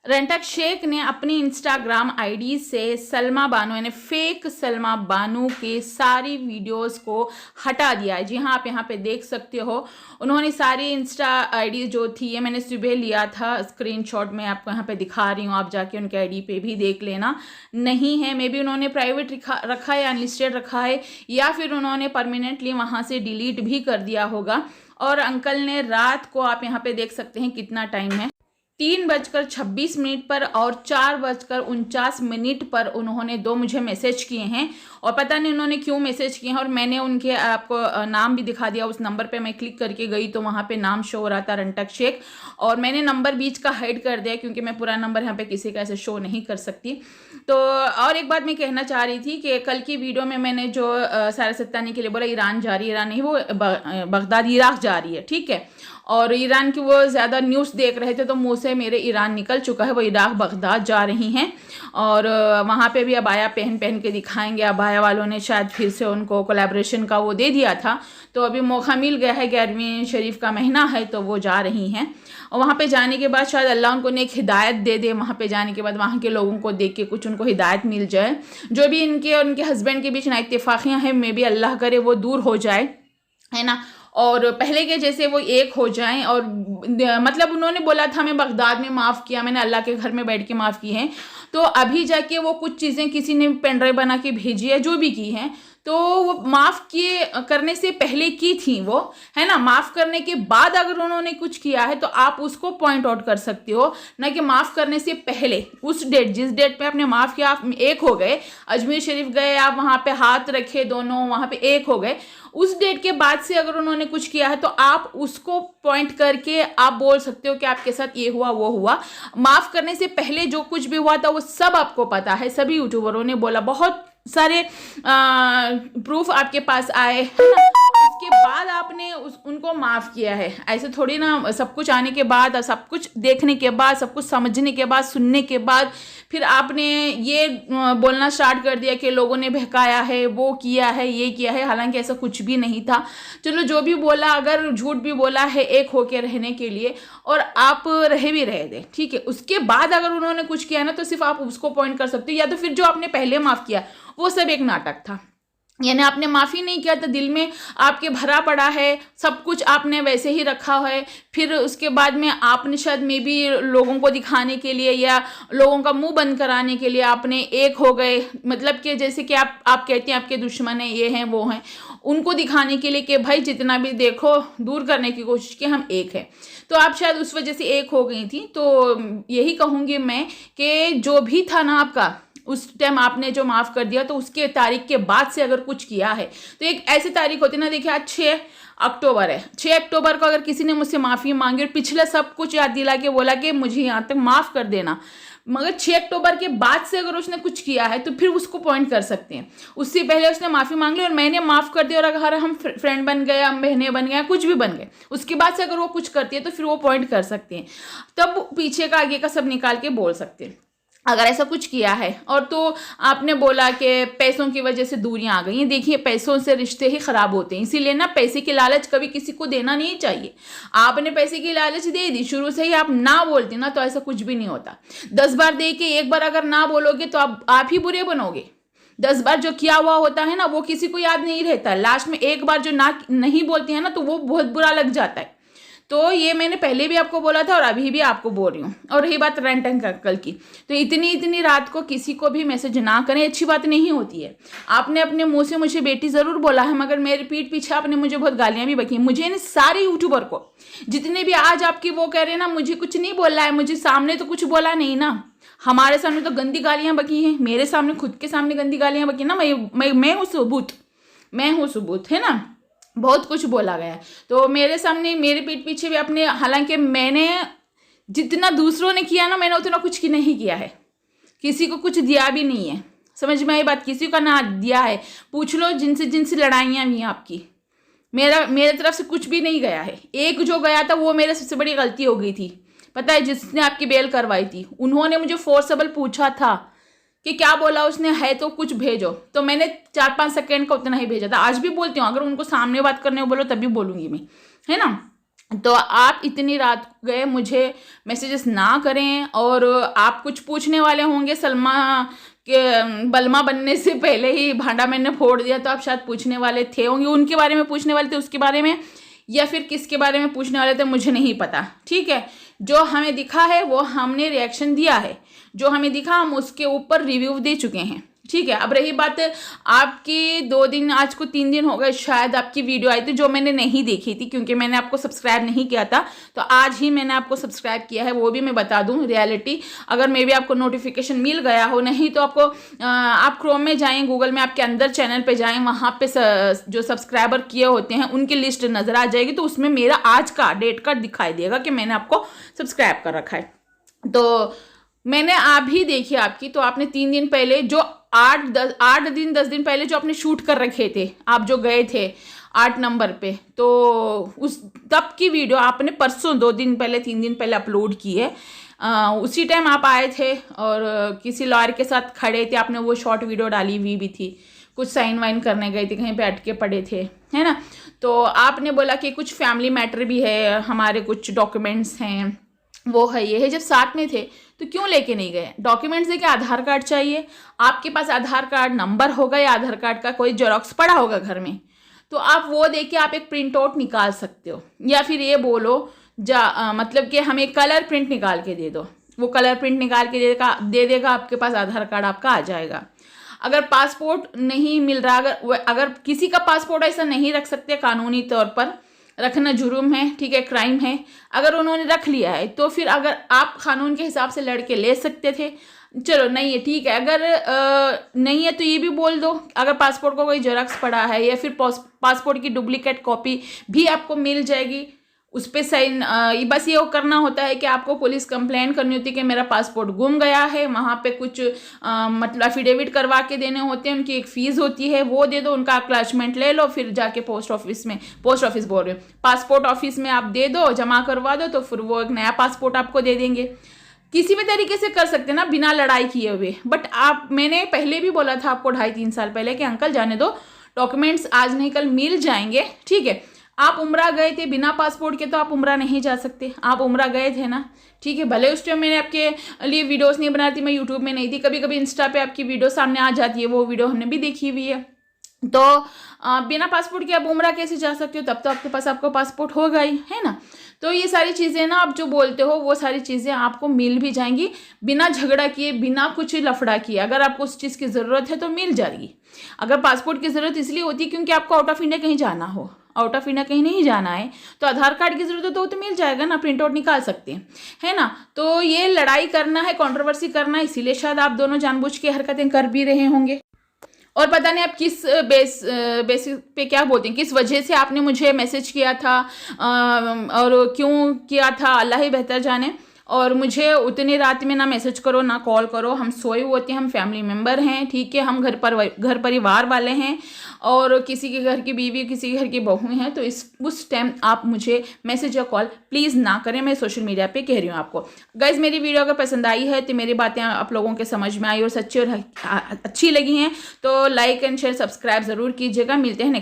रेंटक शेख ने अपनी Instagram ID से सलमा बानो यानी फेक सलमा बानो के सारी वीडियोस को हटा दिया है। जी हाँ, आप यहाँ पे देख सकते हो, उन्होंने सारी इंस्टा आईडी जो थी, ये मैंने सुबह लिया था स्क्रीनशॉट, मैं आपको यहाँ पे दिखा रही हूँ, आप जाके उनके आईडी पे भी देख लेना। नहीं है, मे बी उन्होंने प्राइवेट रखा है, अनलिस्टेड रखा है, या फिर उन्होंने परमानेंटली वहाँ से डिलीट भी कर दिया होगा। और अंकल ने रात को, आप यहाँ पे देख सकते हैं कितना टाइम है, 3:26 पर और 4:49 पर उन्होंने 2 मुझे मैसेज किए हैं। और पता नहीं उन्होंने क्यों मैसेज किए हैं, और मैंने उनके आपको नाम भी दिखा दिया। उस नंबर पे मैं क्लिक करके गई तो वहाँ पे नाम शो हो रहा था रेंटक शेख, और मैंने नंबर बीच का हाइड कर दिया क्योंकि मैं पूरा नंबर यहाँ पे किसी का ऐसे शो नहीं कर सकती। तो और एक बात मैं कहना चाह रही थी कि कल की वीडियो में मैंने जो सारा सत्तानी के लिए बोला ईरान जा रही है, ईरान नहीं, वो बगदाद इराक जा रही है, ठीक है। और ईरान की वो ज़्यादा न्यूज़ देख रहे थे तो मुँह से मेरे ईरान निकल चुका है, वो इराक बगदाद जा रही हैं। और वहाँ पे भी अबाया पहन के दिखाएंगे। अबाया वालों ने शायद फिर से उनको कोलैबोरेशन का वो दे दिया था, तो अभी मौका मिल गया है, 11वीं शरीफ का महीना है तो वो जा रही हैं। और वहाँ पे जाने के बाद शायद अल्लाह उनको एक हिदायत दे दे, वहाँ पे जाने के बाद वहाँ के लोगों को देख के कुछ उनको हिदायत मिल जाए। जो भी इनके और उनके हस्बैंड के बीच ना इत्तेफाकियाँ हैं, मे बी अल्लाह करे वो दूर हो जाए, है ना, और पहले के जैसे वो एक हो जाएं। और मतलब उन्होंने बोला था मैं बगदाद में माफ़ किया, मैंने अल्लाह के घर में बैठ के माफ़ की हैं, तो अभी जाके वो कुछ चीज़ें किसी ने पेन ड्राइव बना के भेजी है, जो भी की हैं, तो वो माफ़ किए करने से पहले की थी वो, है ना। माफ़ करने के बाद अगर उन्होंने कुछ किया है तो आप उसको पॉइंट आउट कर सकते हो, ना कि माफ़ करने से पहले। उस डेट, जिस डेट पे आपने माफ़ किया, आप एक हो गए, अजमेर शरीफ गए, आप वहाँ पे हाथ रखे दोनों, वहाँ पे एक हो गए, उस डेट के बाद से अगर उन्होंने कुछ किया है तो आप उसको पॉइंट करके आप बोल सकते हो कि आपके साथ ये हुआ वो हुआ। माफ़ करने से पहले जो कुछ भी हुआ था वो सब आपको पता है, सभी यूट्यूबरों ने बोला, बहुत सारे प्रूफ आपके पास आए, है ना। उसके बाद आपने उनको माफ़ किया है, ऐसे थोड़ी ना सब कुछ आने के बाद, सब कुछ देखने के बाद, सब कुछ समझने के बाद, सुनने के बाद फिर आपने ये बोलना स्टार्ट कर दिया कि लोगों ने बहकाया है, वो किया है, ये किया है, हालांकि ऐसा कुछ भी नहीं था। चलो जो भी बोला, अगर झूठ भी बोला है एक होके रहने के लिए, और आप रहे भी रहे थे, ठीक है। उसके बाद अगर उन्होंने कुछ किया ना तो सिर्फ आप उसको पॉइंट कर सकते हो, या तो फिर जो आपने पहले माफ़ किया वो सब एक नाटक था, यानी आपने माफ़ी नहीं किया तो दिल में आपके भरा पड़ा है, सब कुछ आपने वैसे ही रखा है। फिर उसके बाद में आपने शायद मे बी लोगों को दिखाने के लिए या लोगों का मुंह बंद कराने के लिए आपने एक हो गए, मतलब कि जैसे कि आप कहते हैं आपके दुश्मन हैं, ये हैं वो हैं, उनको दिखाने के लिए कि भाई जितना भी देखो, दूर करने की कोशिश की हम एक है, तो आप शायद उस वजह से एक हो गई थी। तो यही कहूँगी मैं कि जो भी था ना आपका, उस टाइम आपने जो माफ़ कर दिया, तो उसके तारीख के बाद से अगर कुछ किया है तो एक ऐसी तारीख होती है ना, देखिए आज 6 अक्टूबर है, 6 अक्टूबर को अगर किसी ने मुझसे माफ़ी मांगी और पिछले सब कुछ याद दिला के बोला कि मुझे यहाँ तक माफ़ कर देना, मगर 6 अक्टूबर के बाद से अगर उसने कुछ किया है तो फिर उसको पॉइंट कर सकते हैं। उससे पहले उसने माफ़ी मांग ली और मैंने माफ़ कर दिया, और अगर हम फ्रेंड बन गए, हम बहनें बन गए, कुछ भी बन गए, उसके बाद से अगर वो कुछ करती है तो फिर वो पॉइंट कर सकते हैं, तब पीछे का आगे का सब निकाल के बोल सकते हैं अगर ऐसा कुछ किया है। और तो आपने बोला कि पैसों की वजह से दूरियां आ गई हैं, देखिए पैसों से रिश्ते ही ख़राब होते हैं, इसीलिए ना पैसे की लालच कभी किसी को देना नहीं चाहिए। आपने पैसे की लालच दे दी, शुरू से ही आप ना बोलते ना तो ऐसा कुछ भी नहीं होता। 10 बार दे के एक बार अगर ना बोलोगे तो आप ही बुरे बनोगे। 10 बार जो किया हुआ होता है ना वो किसी को याद नहीं रहता, लास्ट में एक बार जो ना नहीं बोलते हैं ना तो वो बहुत बुरा लग जाता है। तो ये मैंने पहले भी आपको बोला था और अभी भी आपको बोल रही हूँ। और रही बात रेंटक अंकल की, तो इतनी रात को किसी को भी मैसेज ना करें, अच्छी बात नहीं होती है। आपने अपने मुंह से मुझे बेटी ज़रूर बोला है, मगर मेरे पीठ पीछे आपने मुझे बहुत गालियाँ भी बकी। मुझे इन सारे यूट्यूबर को, जितने भी आज आपकी वो कह रहे हैं ना मुझे कुछ नहीं बोला है, मुझे सामने तो कुछ बोला नहीं ना, हमारे सामने तो गंदी गालियाँ बकी हैं, मेरे सामने खुद के सामने गंदी गालियाँ बकी ना, मैं हूँ सबूत, मैं हूँ सबूत, है ना। बहुत कुछ बोला गया है, तो मेरे सामने, मेरे पीठ पीछे भी अपने, हालांकि मैंने जितना दूसरों ने किया ना, मैंने उतना कुछ की नहीं किया है, किसी को कुछ दिया भी नहीं है, समझ में आई बात, किसी का ना दिया है। पूछ लो जिनसे लड़ाइयाँ हुई हैं आपकी, मेरे तरफ से कुछ भी नहीं गया है। एक जो गया था वो मेरे सबसे बड़ी गलती हो गई थी, पता है, जिसने आपकी बेल करवाई थी, उन्होंने मुझे फोर्सेबल पूछा था कि क्या बोला उसने, है तो कुछ भेजो, तो मैंने 4-5 सेकेंड का उतना ही भेजा था। आज भी बोलती हूँ, अगर उनको सामने बात करने को बोलो तभी बोलूँगी मैं, है ना। तो आप इतनी रात गए मुझे मैसेजेस ना करें। और आप कुछ पूछने वाले होंगे, सलमा के बलमा बनने से पहले ही भांडा मैंने फोड़ दिया, तो आप शायद पूछने वाले थे होंगे, उनके बारे में पूछने वाले थे, उसके बारे में, या फिर किसके बारे में पूछने वाले थे, मुझे नहीं पता। ठीक है, जो हमें दिखा है वो हमने रिएक्शन दिया है, जो हमें दिखा हम उसके ऊपर रिव्यू दे चुके हैं। ठीक है, अब रही बात आपकी 2 दिन, आज को 3 दिन हो गए शायद आपकी वीडियो आई थी जो मैंने नहीं देखी थी, क्योंकि मैंने आपको सब्सक्राइब नहीं किया था। तो आज ही मैंने आपको सब्सक्राइब किया है, वो भी मैं बता दूं रियलिटी। अगर मे भी आपको नोटिफिकेशन मिल गया हो, नहीं तो आपको आप क्रोम में जाएं, गूगल में आपके अंदर चैनल पे जाएं, वहाँ पे जो सब्सक्राइबर किए होते हैं उनकी लिस्ट नज़र आ जाएगी। तो उसमें मेरा आज का डेट का दिखाई देगा कि मैंने आपको सब्सक्राइब कर रखा है। तो मैंने अभी देखी आपकी, तो आपने 3 दिन पहले जो 8 दिन 10 दिन पहले जो आपने शूट कर रखे थे, आप जो गए थे 8 नंबर पे, तो उस तब की वीडियो आपने परसों 2 दिन पहले 3 दिन पहले अपलोड की है। उसी टाइम आप आए थे और किसी लॉयर के साथ खड़े थे, आपने वो शॉर्ट वीडियो डाली हुई भी थी, कुछ साइन वाइन करने गए थे, कहीं पे अटके पड़े थे, है ना। तो आपने बोला कि कुछ फैमिली मैटर भी है, हमारे कुछ डॉक्यूमेंट्स हैं, वो है, ये है। जब साथ में थे तो क्यों लेके नहीं गए? डॉक्यूमेंट्स देखिए, आधार कार्ड चाहिए, आपके पास आधार कार्ड नंबर होगा या आधार कार्ड का कोई जेरॉक्स पड़ा होगा घर में, तो आप वो देके आप एक प्रिंट आउट निकाल सकते हो, या फिर ये बोलो मतलब कि हमें कलर प्रिंट निकाल के दे दो, वो कलर प्रिंट निकाल के दे देगा, आपके पास आधार कार्ड आपका आ जाएगा। अगर पासपोर्ट नहीं मिल रहा, अगर किसी का पासपोर्ट ऐसा नहीं रख सकते, कानूनी तौर पर रखना जुर्म है, ठीक है, क्राइम है। अगर उन्होंने रख लिया है तो फिर अगर आप कानून के हिसाब से लड़के ले सकते थे, चलो नहीं है ठीक है। अगर नहीं है तो ये भी बोल दो, अगर पासपोर्ट को कोई जेरॉक्स पड़ा है या फिर पासपोर्ट की डुप्लीकेट कॉपी भी आपको मिल जाएगी, उस पर साइन। बस ये करना होता है कि आपको पुलिस कंप्लेंट करनी होती है कि मेरा पासपोर्ट गुम गया है, वहाँ पे कुछ मतलब एफिडेविट करवा के देने होते हैं, उनकी एक फ़ीस होती है, वो दे दो, उनका क्लैचमेंट ले लो, फिर जाके पोस्ट ऑफिस बोल रहे हो, पासपोर्ट ऑफिस में आप दे दो, जमा करवा दो, तो फिर वो एक नया पासपोर्ट आपको दे देंगे। किसी भी तरीके से कर सकते हैं ना, बिना लड़ाई किए हुए। बट मैंने पहले भी बोला था आपको 2.5-3 साल पहले कि अंकल जाने दो, डॉक्यूमेंट्स आज नहीं कल मिल जाएंगे, ठीक है। आप उम्रा गए थे बिना पासपोर्ट के, तो आप उम्रा नहीं जा सकते, आप उम्रा गए थे ना, ठीक है। भले उस टाइम मैंने आपके लिए वीडियोस नहीं बनाती, मैं यूट्यूब में नहीं थी, कभी कभी इंस्टा पे आपकी वीडियो सामने आ जाती है, वो वीडियो हमने भी देखी हुई है। तो बिना पासपोर्ट के आप उम्रा कैसे जा सकते हो? तब तो आपके पास आपका पासपोर्ट होगा ही, है ना। तो ये सारी चीज़ें ना, आप जो बोलते हो वो सारी चीज़ें आपको मिल भी जाएंगी बिना झगड़ा किए, बिना कुछ लफड़ा किए। अगर आपको उस चीज़ की ज़रूरत है तो मिल जाएगी। अगर पासपोर्ट की ज़रूरत इसलिए होती है क्योंकि आपको आउट ऑफ इंडिया कहीं जाना हो, आउट ऑफ इंडिया कहीं नहीं जाना है, तो आधार कार्ड की ज़रूरत है तो मिल जाएगा ना, प्रिंट आउट निकाल सकते हैं, है ना। तो ये लड़ाई करना है, कंट्रोवर्सी करना है, इसीलिए शायद आप दोनों जानबूझ के हरकतें कर भी रहे होंगे। और पता नहीं आप किस बेसिस पे क्या बोलते हैं, किस वजह से आपने मुझे मैसेज किया था और क्यों किया था, अल्लाह ही बेहतर जाने। और मुझे उतनी रात में ना मैसेज करो ना कॉल करो, हम सोए हुए होते हैं, हम फैमिली मेम्बर हैं, ठीक है, हम घर परिवार वाले हैं, और किसी के घर की बीवी किसी के घर की बहू हैं, तो उस टाइम आप मुझे मैसेज या कॉल प्लीज़ ना करें। मैं सोशल मीडिया पे कह रही हूँ आपको। गाइज, मेरी वीडियो अगर पसंद आई है तो मेरी बातें आप लोगों के समझ में आई और सच्ची और अच्छी लगी हैं तो लाइक एंड शेयर सब्सक्राइब ज़रूर कीजिएगा। मिलते हैं नेक्स्ट